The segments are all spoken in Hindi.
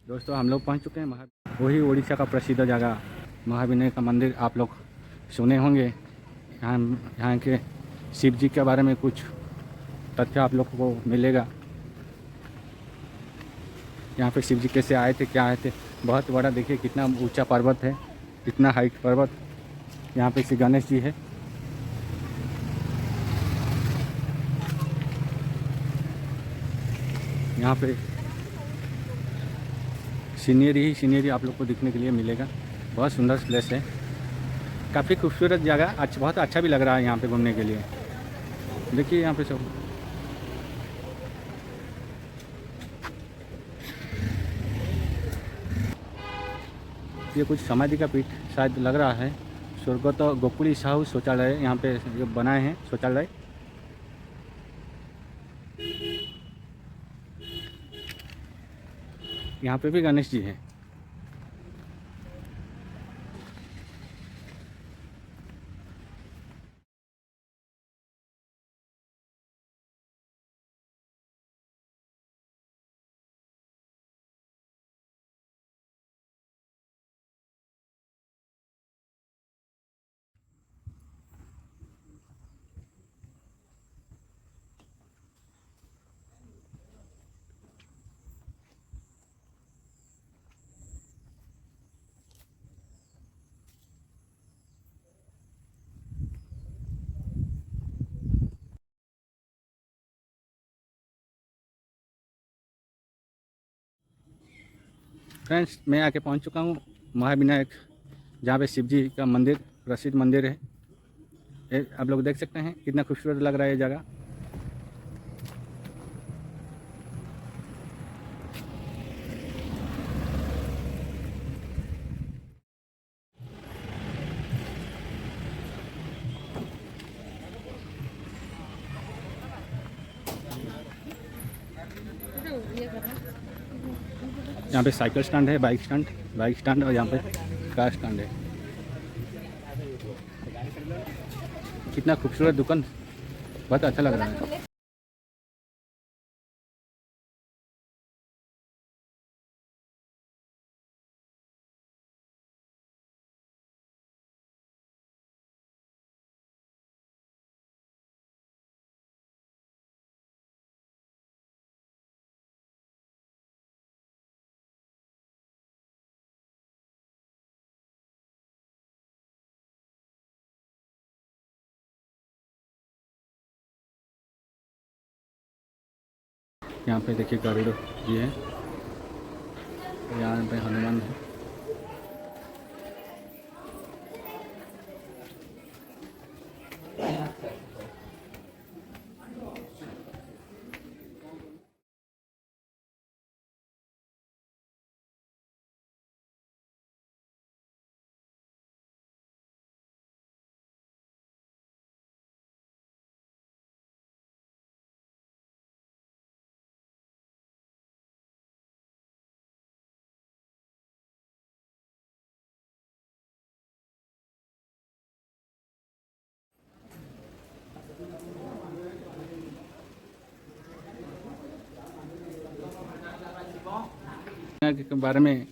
दोस्तों हम लोग पहुंच चुके हैं वही उड़ीसा का प्रसिद्ध जगह महाविनायक का मंदिर। आप लोग सुने होंगे। यहाँ के शिव जी के बारे में कुछ तथ्य आप लोग को मिलेगा। यहाँ पे शिव जी कैसे आए थे, क्या आए थे। बहुत बड़ा, देखिए कितना ऊंचा पर्वत है, इतना हाइट पर्वत। यहाँ पे श्री गणेश जी है। यहाँ पे सीनरी ही सीनरी आप लोग को दिखने के लिए मिलेगा। बहुत सुंदर प्लेस है, काफ़ी खूबसूरत जगह। बहुत अच्छा भी लग रहा है यहाँ पे घूमने के लिए। देखिए यहाँ पे सब ये कुछ समाधि का पीठ शायद लग रहा है। स्वर्गत गोकुली साहू शौचालय यहाँ पे जो बनाए हैं शौचालय। यहाँ पे भी गणेश जी हैं। फ्रेंड्स, मैं आके पहुंच चुका हूं महाविनायक, जहां पे शिव जी का मंदिर, प्रसिद्ध मंदिर है। आप लोग देख सकते हैं कितना खूबसूरत लग रहा है ये जगह। यहाँ पे साइकिल स्टैंड है, बाइक स्टैंड और यहाँ पे कार स्टैंड है। कितना खूबसूरत दुकान, बहुत अच्छा लग रहा है। यहाँ पे देखिए गरुड़ जी है, यहाँ पे हनुमान है। के बारे में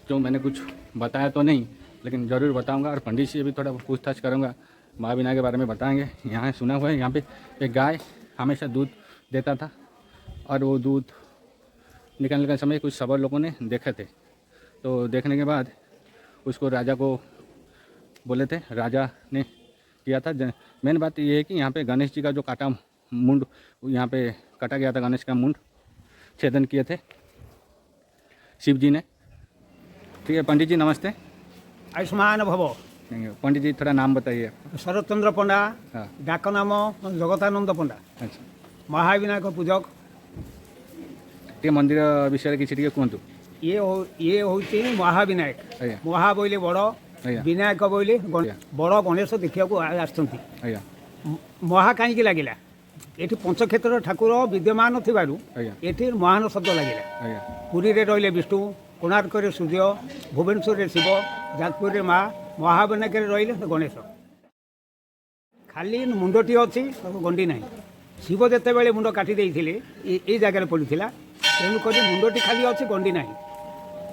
जो मैंने कुछ बताया तो नहीं, लेकिन ज़रूर बताऊंगा। और पंडित से भी थोड़ा पूछताछ करूंगा, महाविनायक के बारे में बताएंगे। यहाँ सुना हुआ है यहाँ पे एक गाय हमेशा दूध देता था, और वो दूध निकालने के समय कुछ सबर लोगों ने देखे थे। तो देखने के बाद उसको राजा को बोले थे, राजा ने किया था। मेन बात ये है कि यहाँ पे गणेश जी का जो काटा मुंड, यहाँ पे काटा गया था, गणेश का मुंड छेदन किए थे शिव जी ने। ठीक है पंडित जी, नमस्ते। आयुष्मान भव। पंडित जी थोड़ा नाम बताइए। शरद चंद्र पंडा। हाँ। डाक नाम जगतानंद पंडा। अच्छा, महाविनायक पूजक। टे मंदिर विषय किसी टे कहतु। ये हूँ महाविनायक। महा बोले बड़, विनायक बोले बड़ गणेश देखा आया। महा कहीं लगे ये पंचक्षेत्र ठाकुर विद्यमान थी महान शब्द लगे। पुरी रे रहिले विष्णु, कोणार्क सूर्य, भुवनेश्वर शिव, जाजपुर माँ, महाविनायक रहिले गणेश। खाली मुंडटी अच्छी गंडी ना। शिव जिते बड़े मुंड काटी ये जगह पड़ता, तेणुक मुंडटी खाली अच्छी गंडी ना।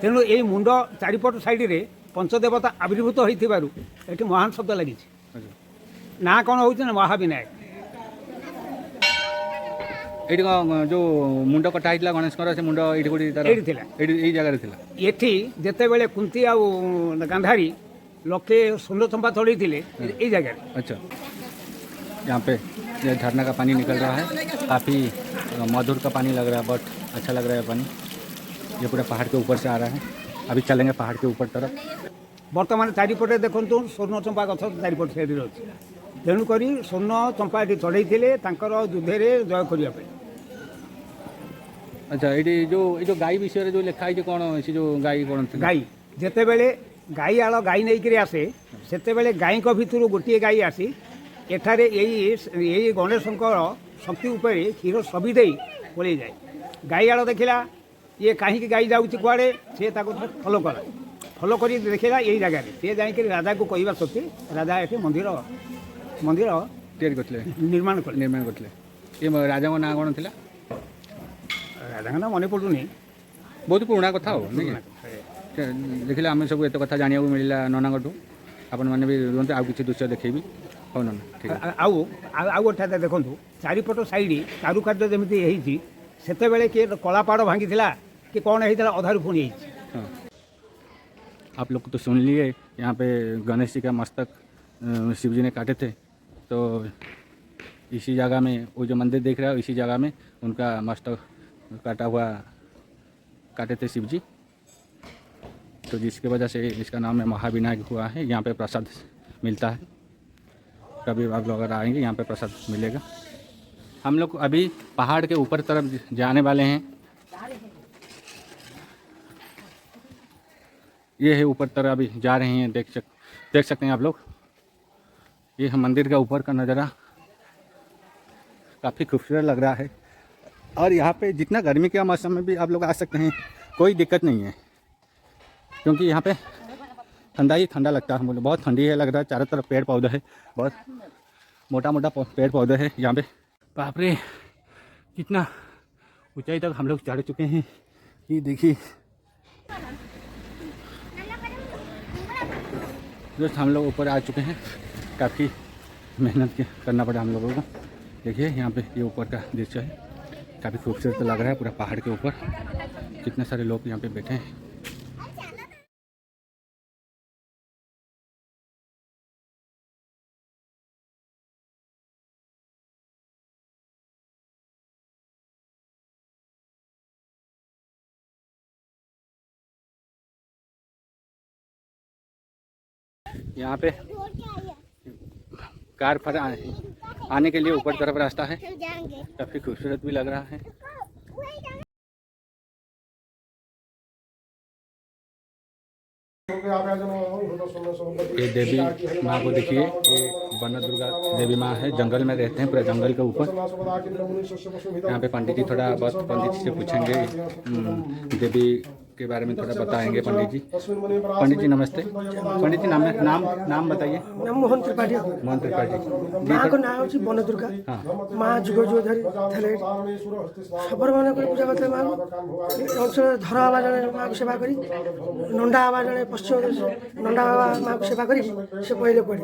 ତେଣୁ ଏଇ ମୁଣ୍ଡ ଚାରିପଟ ସାଇଡ଼ରେ ପଞ୍ଚଦେବତା ଆବିର୍ଭୂତ ହୋଇଥିବାରୁ ଏଠି ମହାନ ଶବ୍ଦ ଲାଗିଛି। ନାଁ କ'ଣ ହେଉଛି ନା ମହାବିନାୟକ। ଏଇଠି କ'ଣ ଯେଉଁ ମୁଣ୍ଡ କଟା ହେଇଥିଲା ଗଣେଶଙ୍କର ସେ ମୁଣ୍ଡ ଏଇଠି କୋଉଠି ତାର ଏଇଠି ଥିଲା, ଏଇ ଜାଗାରେ ଥିଲା। ଏଠି ଯେତେବେଳେ କୁନ୍ତି ଆଉ ଗାନ୍ଧାରୀ लोके सोनो चंपा चढ़ी इस जगह। अच्छा, यहाँ पे ये झरना का पानी निकल रहा है, काफ़ी मधुर का पानी लग रहा है, बहुत अच्छा लग रहा है पानी। ये पूरा पहाड़ के ऊपर से आ रहा है। अभी चलेंगे पहाड़ के ऊपर तरफ। बर्तमान चारिपटे देखु स्वर्ण चंपा गछ चारिपट से अच्छी, तेणुक स्वर्ण चंपा ये चढ़ई युद्धे जय करने। अच्छा, ये जो गाई विषय जो लिखाई कौन से जो गाई कौन गाई जिते बड़े गाई आड़ गाई नहीं करी आसे से गाई भितर गोटे गाई आसी एठारे यही गणेश शक्ति उपर क्षीर सबी दे पलि जाए। गाई आड़ देखला ये कहीं गाई जाऊँ कुआड़े सी फलो कला, फलो कर देखला यही जगह सी जाकि राजा को कहवा शक्ति राजा ये मंदिर मंदिर निर्माण करते। ये राजा ना कौन थी? राजा ना मन पड़ूनी, बहुत पुराना कथा हो देखिले आम सब एत कथा जाना मिलला नना आपण मैंने भी रुहते आउ किसी दृश्य देखेबी। हो ना ठीक है। आउ गोटा देखो चारिपट साइड कारुकार्य जमी होती से किए कलापाड़ भांगी कि कौन होता अधारू पुणी। आप लोग तो सुन लिए यहाँ पे गणेश जी का मस्तक शिव जी ने काटे थे, तो इसी जगह में वो जो मंदिर देख रहा है इसी जगह में उनका मस्तक काटा हुआ काटे थे शिव जी, तो जिसकी वजह से इसका नाम है महाविनायक हुआ है। यहाँ पे प्रसाद मिलता है, कभी आप लोग अगर आएंगे यहाँ पे प्रसाद मिलेगा। हम लोग अभी पहाड़ के ऊपर तरफ जाने वाले हैं। ये है ऊपर तरफ अभी जा रहे हैं, देख सकते हैं आप लोग। ये है मंदिर का ऊपर का नज़ारा, काफ़ी खूबसूरत लग रहा है। और यहाँ पे जितना गर्मी के मौसम में भी आप लोग आ सकते हैं, कोई दिक्कत नहीं है, क्योंकि यहाँ पे ठंडा ही ठंडा लगता है। मुझे बहुत ठंडी है लग रहा है। चारों तरफ पेड़ पौधे है, बहुत मोटा मोटा पेड़ पौधे है यहाँ पे। बाप रे, कितना ऊंचाई तक हम लोग चढ़ चुके हैं। ये देखिए दोस्त, हम लोग ऊपर आ चुके हैं। काफ़ी मेहनत करना पड़ा हम लोगों को। देखिए यहाँ पे ये ऊपर का दृश्य है, काफ़ी खूबसूरत लग रहा है। पूरा पहाड़ के ऊपर कितने सारे लोग यहाँ पे बैठे हैं। यहाँ पे कार पर आने के लिए ऊपर तरफ रास्ता है, काफ़ी खूबसूरत भी लग रहा है। ये देवी माँ को देखिए, ये वन दुर्गा देवी माँ है, जंगल में रहते हैं, पूरे जंगल के ऊपर। यहाँ पे पंडित जी थोड़ा बहुत पंडित जी से पूछेंगे, देवी के बारे में थोड़ा बताएंगे पंडित जी। पंडित जी नमस्ते। पंडित जी नाम बताइए। नाम मोहन त्रिपाठी। मोहन त्रिपाठी। माँ को नाम हूँ वन दुर्गा। माँ जुग जुग धरी सबर मन पूजा करते माँ अंचल धर बाबा जड़े माँ को सेवा करी, नंडा बाबा जड़े पश्चिम नंडा बाबा माँ को सेवा करी से पहले पड़े।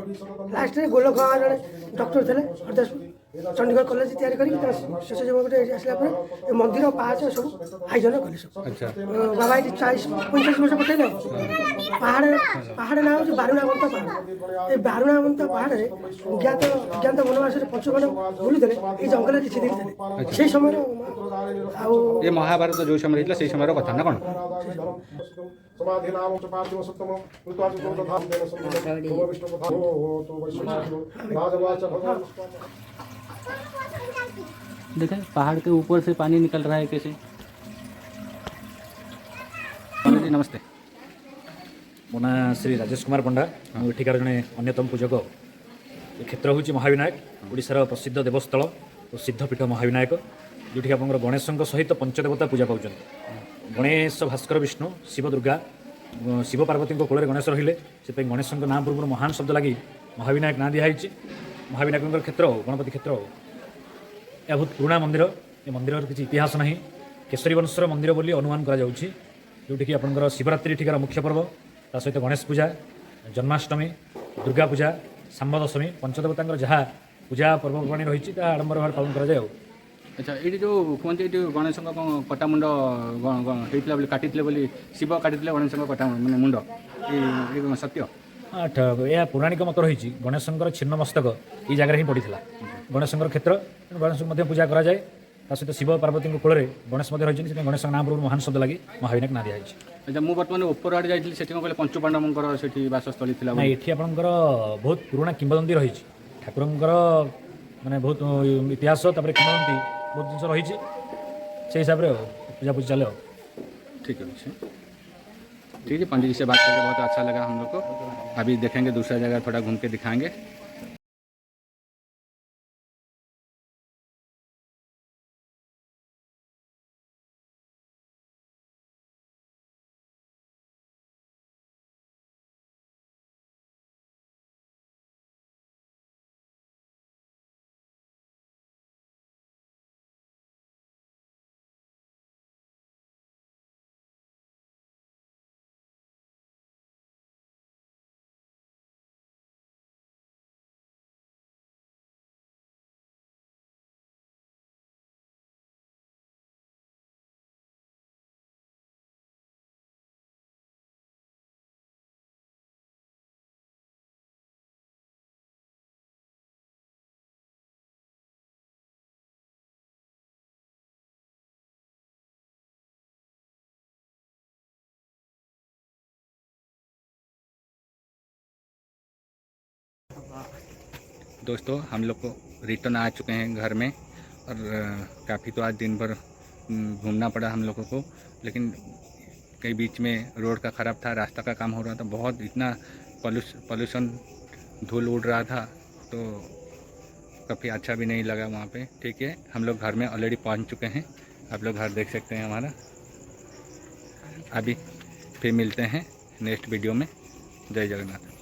लास्ट में गोलक बाबा जड़े डॉक्टर थे हरदासपुर चंडीगढ़ कॉलेज तैयारी करी शेष जब गोटे आसला मंदिर पाँच सब आयोजन कले सब। बाबा ये 40-45 वर्ष पठेले पहाड़ पहाड़ ना हूँ बारुणावंत पहाड़। ये बारुणावंत पहाड़ ज्ञात वनवास पंचगण बुलूले ये जंगल किसी दिन थे से समय ये महाभारत जो समय से समय कथा ना कौन। देखें पहाड़ के ऊपर से पानी निकल रहा है कैसे। जी नमस्ते। मो ना श्री राजेश कुमार पंडा। मुझार जड़े अन्यतम पूजक। ये क्षेत्र हूँ महाविनायक, ओडिशार प्रसिद्ध देवस्थल और सिद्धपीठ महाविनायक, जोटि आप गणेश सहित पंचदेवता पूजा पाँच। गणेश भास्कर विष्णु शिव दुर्गा शिव पार्वती कोल गणेश रहिले से गणेश ना पूर्व महान शब्द लगी महाविनायक ना दिखाई। महाविनायक क्षेत्र हो, गणपति क्षेत्र हो। यह बहुत पुराना मंदिर। ये मंदिर किसी इतिहास ना, केशरी वंशर मंदिर बोली अनुमान करा जाउछि, जोटिकी आपंकर शिवरात्रि ठिकार मुख्य पर्व ता सहित गणेश पूजा जन्माष्टमी दुर्गा पूजा सांब दशमी पंचदेवता जहाँ पूजा पर्वपर्वाणी रही आडंबर भाव पालन कराए। अच्छा ये जो कहते ये गणेश कटा मुंड होता बोली काटी बोली शिव काटी गणेश कटा मैंने मुंड ये सत्य? यह पौराणिक मत रही गणेश छिन्न मस्तक ये जगह ही पड़ा गणेश क्षेत्र गणेश पूजा कराए सहित शिव पार्वती कूल गणेश रही गणेश नाम पूर्व महान शब्द लगी महाविनायक ना दिखाई। अच्छा मुझे बर्तमान ऊपर आड़े जाइए से कहले पंचुपांडवर से बासस्थली थी ना ये आपंकर बहुत पुराणा किंवदंती रही ठाकुर माने बहुत इतिहास किंवदंती बहुत जिन रही से हिसाब से पूजा पूजा चले। ठीक है ठीक है पंडित जी से बात करके बहुत अच्छा लगा हम लोग को। अभी देखेंगे दूसरा जगह थोड़ा घूम के दिखाएंगे। दोस्तों हम लोग को रिटर्न आ चुके हैं घर में और काफ़ी तो आज दिन भर घूमना पड़ा हम लोगों को, लेकिन कई बीच में रोड का ख़राब था, रास्ता का काम हो रहा था, बहुत इतना पॉल्यूशन धूल उड़ रहा था तो काफ़ी अच्छा भी नहीं लगा वहाँ पे। ठीक है हम लोग घर में ऑलरेडी पहुँच चुके हैं, आप लोग घर देख सकते हैं हमारा। अभी फिर मिलते हैं नेक्स्ट वीडियो में। जय जगन्नाथ।